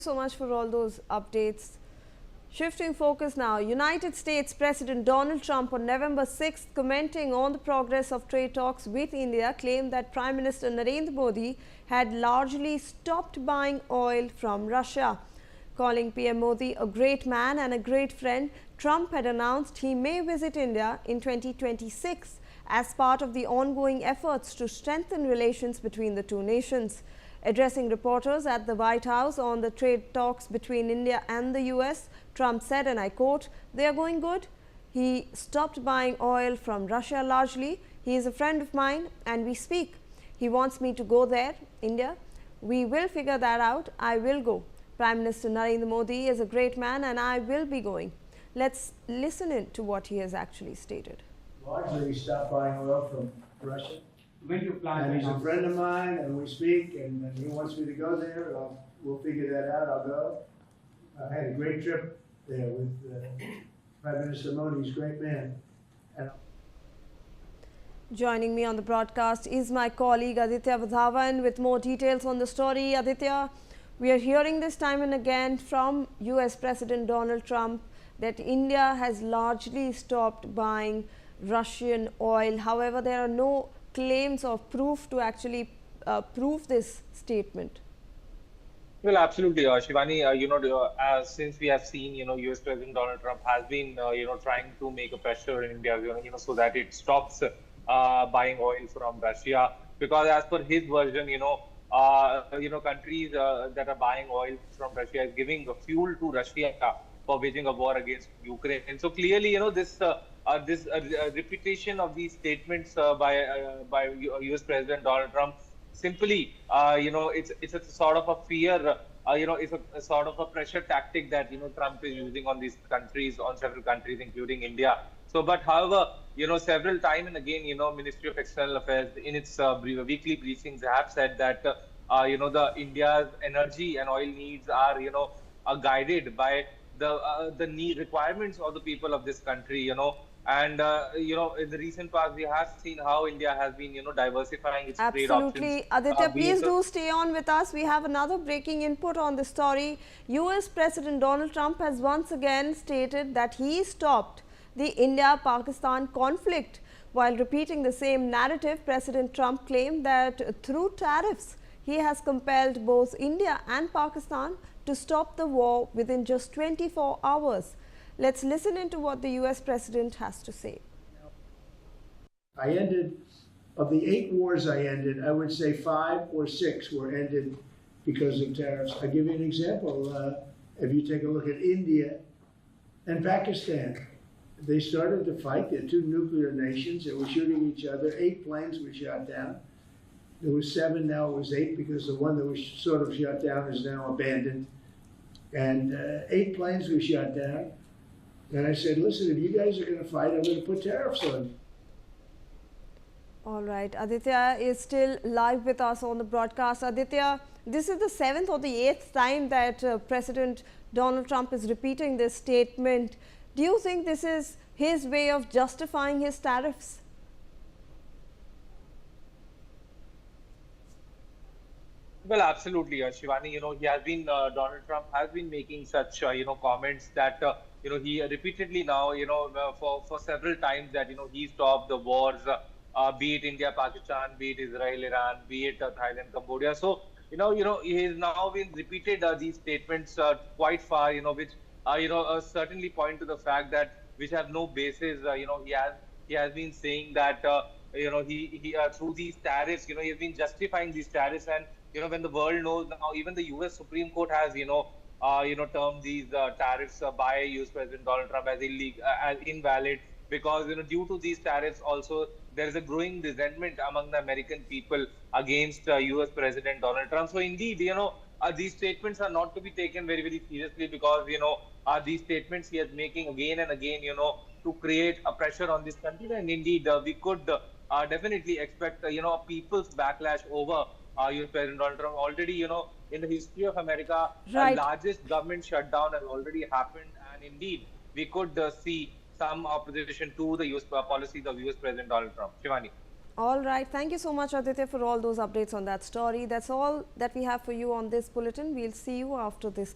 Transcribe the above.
So much for all those updates. Shifting focus now, United States President Donald Trump on November 6th, commenting on the progress of trade talks with India, claimed that Prime Minister Narendra Modi had largely stopped buying oil from Russia. Calling PM Modi a great man and a great friend, Trump had announced he may visit India in 2026 as part of the ongoing efforts to strengthen relations between the two nations. Addressing reporters at the White House on the trade talks between India and the US, Trump said, and I quote, "They are going good. He stopped buying oil from Russia largely. He is a friend of mine and we speak. He wants me to go there, India. We will figure that out. I will go. Prime Minister Narendra Modi is a great man and I will be going." Let's listen in to what he has actually stated. Largely, he stopped buying oil from Russia. When you plan And he's a friend of mine, and we speak, and he wants me to go there. We'll figure that out. I'll go. I had a great trip there with Prime Minister Modi. He's a great man. And Joining me on the broadcast is my colleague Aditya Vadhavan with more details on the story. Aditya, we are hearing this time and again from US President Donald Trump that India has largely stopped buying Russian oil. However, there are no claims of proof to actually prove this statement. Well, absolutely, Shivani. Since we have seen, U.S. President Donald Trump has been, trying to make a pressure in India, so that it stops buying oil from Russia, because as per his version, countries that are buying oil from Russia is giving fuel to Russia for waging a war against Ukraine. And so clearly, this repetition of these statements by U.S. President Donald Trump simply, it's a sort of a fear, it's a sort of a pressure tactic that, Trump is using on these countries, on several countries, including India. So, but however, several time and again, Ministry of External Affairs in its weekly briefings have said that, the India's energy and oil needs are, are guided by the need requirements of the people of this country, and in the recent past we have seen how India has been diversifying its trade options. Absolutely. Aditya, please do stay on with us. We have another breaking input on the story. US President Donald Trump has once again stated that he stopped the India-Pakistan conflict. While repeating the same narrative, President Trump claimed that through tariffs he has compelled both India and Pakistan to stop the war within just 24 hours. Let's listen into what the US President has to say. I ended, of the 8 wars I ended, I would say 5 or 6 were ended because of tariffs. I'll give you an example. If you take a look at India and Pakistan, they started to fight. They're 2 nuclear nations. They were shooting each other. 8 planes were shot down. There was 7, now it was 8, because the one that was sort of shot down is now abandoned. And 8 planes were shot down. And I said, listen, if you guys are going to fight, I'm going to put tariffs on. All right. Aditya is still live with us on the broadcast. Aditya, this is the 7th or the 8th time that President Donald Trump is repeating this statement. Do you think this is his way of justifying his tariffs? Well, absolutely, Shivani. He has been, Donald Trump has been making such, comments that, he repeatedly now, for several times that, he stopped the wars, be it India, Pakistan, be it Israel, Iran, be it Thailand, Cambodia. So, he has now been repeated these statements quite far, which, certainly point to the fact that, which have no basis, he has been saying that, he through these tariffs, he has been justifying these tariffs. And when the world knows now, even the U.S. Supreme Court has, termed these tariffs by U.S. President Donald Trump as illegal, as invalid, because due to these tariffs, also there is a growing resentment among the American people against U.S. President Donald Trump. So indeed, these statements are not to be taken very, very seriously, because these statements he is making again and again, to create a pressure on this country. And indeed, we could definitely expect, a people's backlash over U.S. President Donald Trump. Already, in the history of America, Right. the largest government shutdown has already happened. And indeed, we could see some opposition to the U.S. policies of U.S. President Donald Trump. Shivani. All right. Thank you so much, Aditya, for all those updates on that story. That's all that we have for you on this bulletin. We'll see you after this.